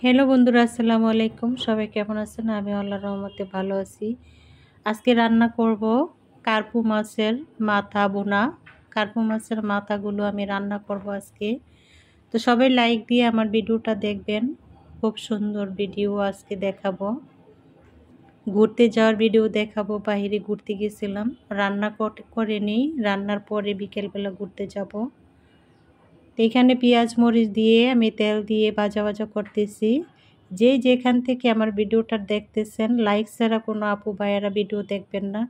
Hello বন্ধুরা, আসসালামু আলাইকুম। সবাই কেমন আছেন? আমি আল্লাহর রহমতে ভালো আছি। আজকে রান্না করব কার্পু মাছের মাথা বোনা। কার্পু মাছের মাথাগুলো আমি রান্না করব আজকে। তো সবাই লাইক দিয়ে আমার ভিডিওটা দেখবেন। খুব সুন্দর ভিডিও আজকে দেখাবো। ঘুরতে যাওয়ার ভিডিও দেখাবো। বাইরে ঘুরতে গেছিলাম, রান্না করে নিই। রান্নার পরে বিকেলবেলা ঘুরতে যাব। এখানে পেঁয়াজ মরিচ দিয়ে আমি তেল দিয়ে ভাজা ভাজা করতেছি। যে যেখান থেকে আমার ভিডিওটা দেখতেছেন, লাইক ছাড়া কোনো আপু ভাইয়ারা ভিডিও দেখবেন না,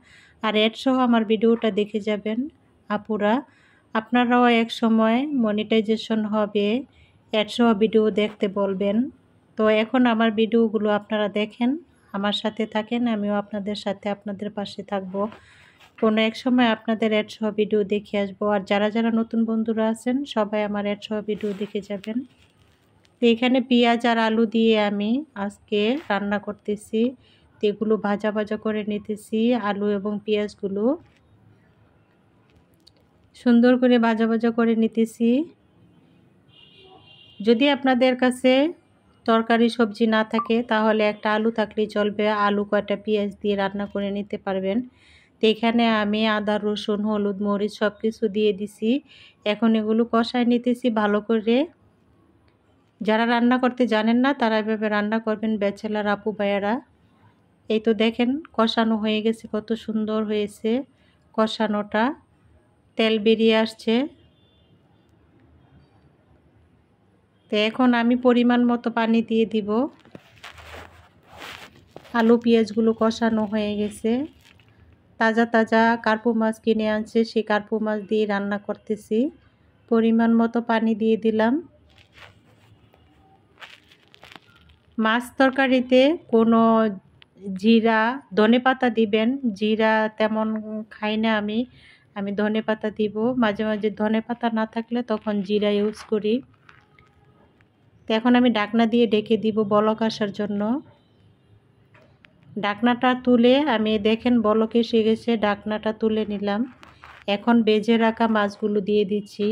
আর অ্যাড সহ আমার ভিডিওটা দেখে যাবেন আপুরা। আপনারাও এক সময় মনিটাইজেশন হবে, অ্যাড সহ ভিডিও দেখতে বলবেন। তো এখন আমার ভিডিওগুলো আপনারা দেখেন, আমার সাথে থাকেন, আমিও আপনাদের সাথে আপনাদের পাশে থাকবো। কোনো এক সময় আপনাদের অ্যাড সহ ভিডিও দেখে আসবো। আর যারা যারা নতুন বন্ধুরা আছেন সবাই আমার অ্যাড সহ ভিডিও দেখে যাবেন। তো এখানে পেঁয়াজ আর আলু দিয়ে আমি আজকে রান্না করতেছি। তো এগুলো ভাজা ভাজা করে নিতেছি। আলু এবং পেঁয়াজগুলো সুন্দর করে ভাজা ভাজা করে নিতেছি। যদি আপনাদের কাছে তরকারি সবজি না থাকে তাহলে একটা আলু থাকলেই চলবে। আলু কয়টা পেঁয়াজ দিয়ে রান্না করে নিতে পারবেন। তো এখানে আমি আদা রসুন হলুদ মরিচ সব কিছু দিয়ে দিছি। এখন এগুলো কষায় নিতেছি ভালো করে। যারা রান্না করতে জানেন না তারা এভাবে রান্না করবেন, ব্যাচেলার আপু ভাইয়ারা। এই তো দেখেন কষানো হয়ে গেছে, কত সুন্দর হয়েছে কষানোটা, তেল বেরিয়ে আসছে। তো এখন আমি পরিমাণ মতো পানি দিয়ে দিব। আলু পেঁয়াজগুলো কষানো হয়ে গেছে। তাজা তাজা কার্পু মাছ কিনে আনছে, সেই কার্পু মাছ দিয়ে রান্না করতেছি। পরিমাণ মতো পানি দিয়ে দিলাম। মাছ তরকারিতে কোনো জিরা ধনেপাতা দিবেন। জিরা তেমন খাই না আমি ধনেপাতা দিব মাঝে মাঝে। ধনেপাতা না থাকলে তখন জিরা ইউজ করি। তো এখন আমি ঢাকনা দিয়ে ঢেকে দিব বলক আসার জন্য। ঢাকনাটা তুলে আমি দেখেন বলক এসে গেছে, ঢাকনাটা তুলে নিলাম। এখন বেজে রাখা মাছগুলো দিয়ে দিচ্ছি।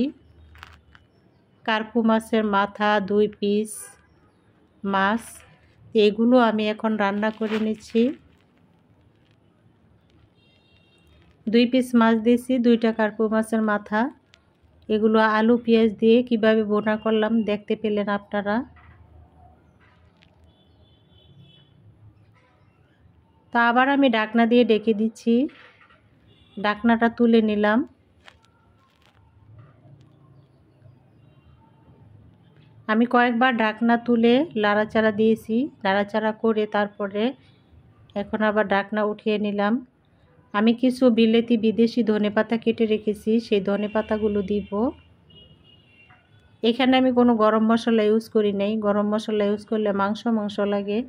কার্পু মাছের মাথা 2 পিস মাছ, এগুলো আমি এখন রান্না করে নিচ্ছি। 2 পিস মাছ দিয়েছি, 2টা কার্পু মাছের মাথা। এগুলো আলু পেঁয়াজ দিয়ে কিভাবে বোনা করলাম দেখতে পেলেন আপনারা। তা আবার আমি ঢাকনা দিয়ে ঢেকে দিচ্ছি। ঢাকনাটা তুলে নিলাম। আমি কয়েকবার ঢাকনা তুলে লাড়াচাড়া দিয়েছি, লাড়াচাড়া করে তারপরে এখন আবার ঢাকনা উঠিয়ে নিলাম। আমি কিছু বিলেতি বিদেশি ধনেপাতা কেটে রেখেছি, সেই ধনেপাতাগুলো দিব। এখানে আমি কোনো গরম মশলা ইউজ করি নাই, গরম মশলা ইউজ করলে মাংস মাংস লাগে।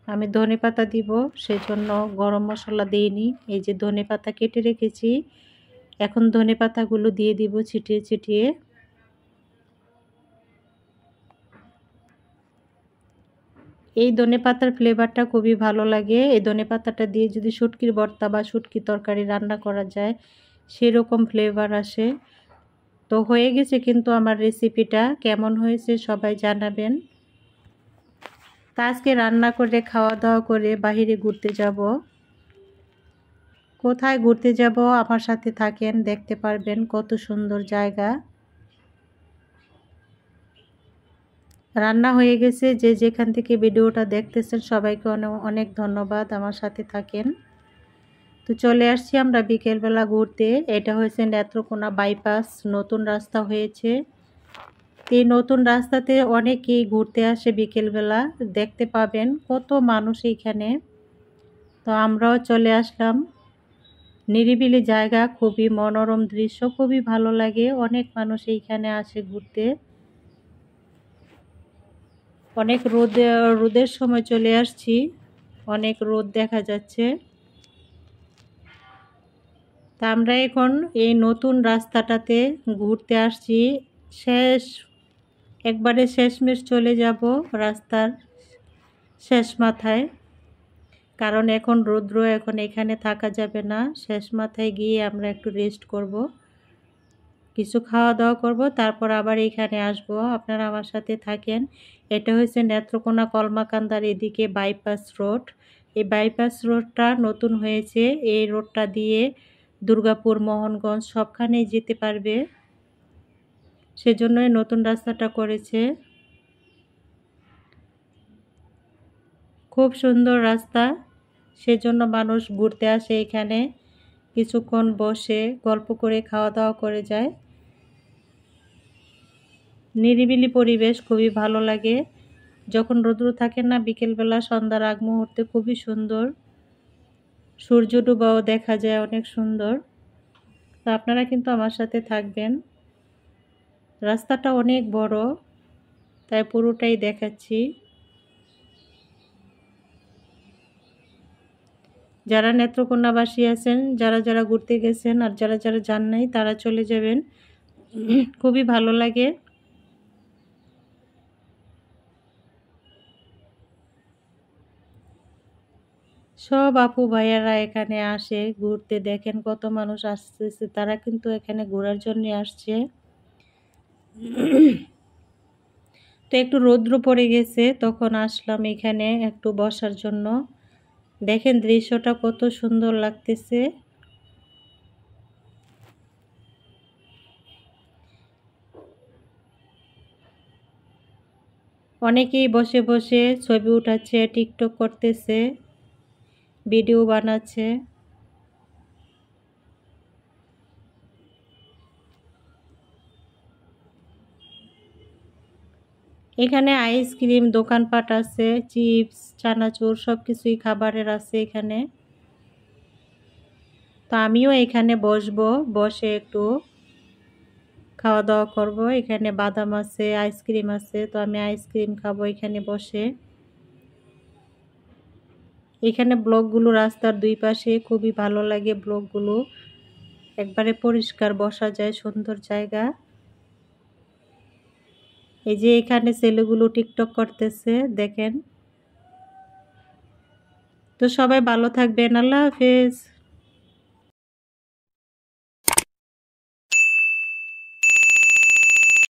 আমি ধনেপাতা দিব সেজন্য গরম মশলা দিইনি। এই যে ধনেপাতা কেটে রেখেছি, এখন ধনেপাতাগুলো দিয়ে দিব ছিটিয়ে ছিটিয়ে। এই ধনেপাতার ফ্লেভারটা খুবই ভালো লাগে। এই ধনেপাতাটা দিয়ে যদি শুটকির ভর্তা বা শুটকি তরকারি রান্না করা যায় সেরকম ফ্লেভার আসে। তো হয়ে গেছে কিন্তু আমার রেসিপিটা, কেমন হয়েছে সবাই জানাবেন। তা আজকে রান্না করে খাওয়া দাওয়া করে বাহিরে ঘুরতে যাব। কোথায় ঘুরতে যাব আমার সাথে থাকেন, দেখতে পারবেন কত সুন্দর জায়গা। রান্না হয়ে গেছে। যে যেখান থেকে ভিডিওটা দেখতেছেন সবাইকে অনেক অনেক ধন্যবাদ, আমার সাথে থাকেন। তো চলে আসছি আমরা বিকেলবেলা ঘুরতে। এটা হয়েছে নেত্রকোনা বাইপাস, নতুন রাস্তা হয়েছে। এই নতুন রাস্তাতে অনেকেই ঘুরতে আসে বিকেলবেলা, দেখতে পাবেন কত মানুষ এইখানে। তো আমরাও চলে আসলাম। নিরিবিলি জায়গা, খুবই মনোরম দৃশ্য, খুবই ভালো লাগে। অনেক মানুষ এইখানে আসে ঘুরতে। অনেক রোদের সময় চলে আসছি, অনেক রোদ দেখা যাচ্ছে। তা আমরা এখন এই নতুন রাস্তাটাতে ঘুরতে আসছি। একবারে শেষমেশ চলে যাব রাস্তার শেষ মাথায়, কারণ এখন রৌদ্র, এখন এখানে থাকা যাবে না। শেষ মাথায় গিয়ে আমরা একটু রেস্ট করব। কিছু খাওয়া দাওয়া করব, তারপর আবার এখানে আসব। আপনারা আমার সাথে থাকেন। এটা হচ্ছে নেত্রকোনা কলমাকান্দার এদিকে বাইপাস রোড। এই বাইপাস রোডটা নতুন হয়েছে। এই রোডটা দিয়ে দুর্গাপুর, মোহনগঞ্জ সবখানেই যেতে পারবে, সেজন্যই নতুন রাস্তাটা করেছে। খুব সুন্দর রাস্তা, সেজন্য মানুষ ঘুরতে আসে এখানে, কিছুক্ষণ বসে গল্প করে খাওয়া দাওয়া করে যায়। নিরিবিলি পরিবেশ, খুবই ভালো লাগে। যখন রৌদ্র থাকে না, বিকেলবেলা সন্ধ্যার আগ মুহূর্তে খুবই সুন্দর, সূর্য ডুবাও দেখা যায়, অনেক সুন্দর। তো আপনারা কিন্তু আমার সাথে থাকবেন। রাস্তাটা অনেক বড়, তাই পুরোটাই দেখাচ্ছি। যারা নেত্রকোনাবাসী আছেন, যারা যারা ঘুরতে গেছেন আর যারা যারা যান নাই, তারা চলে যাবেন, খুবই ভালো লাগে। সব আপু ভাইয়ারা এখানে আসে ঘুরতে, দেখেন কত মানুষ আসতেছে, তারা কিন্তু এখানে ঘোরার জন্য আসছে। তো একটু রৌদ্র পড়ে গেছে, তখন আসলাম এখানে একটু বসার জন্য। দেখেন দৃশ্যটা কত সুন্দর লাগতেছে। অনেকেই বসে বসে ছবি উঠাচ্ছে, টিকটক করতেছে, ভিডিও বানাচ্ছে। এখানে আইসক্রিম দোকানপাট আছে, চিপস, চানাচুর সবকিছুই খাবারের আছে এখানে। তো আমিও এখানে বসবো, বসে একটু খাওয়া দাওয়া করব। এখানে বাদাম আছে, আইসক্রিম আছে, তো আমি আইসক্রিম খাবো এখানে বসে। এখানে ব্লকগুলো রাস্তার দুই পাশে, খুবই ভালো লাগে ব্লকগুলো, একবারে পরিষ্কার, বসা যায়, সুন্দর জায়গা। এই যে এখানে ছেলেগুলো টিকটক করতেছে, দেখেন। তো সবাই ভালো থাকবেন, আল্লাহ হাফেজ।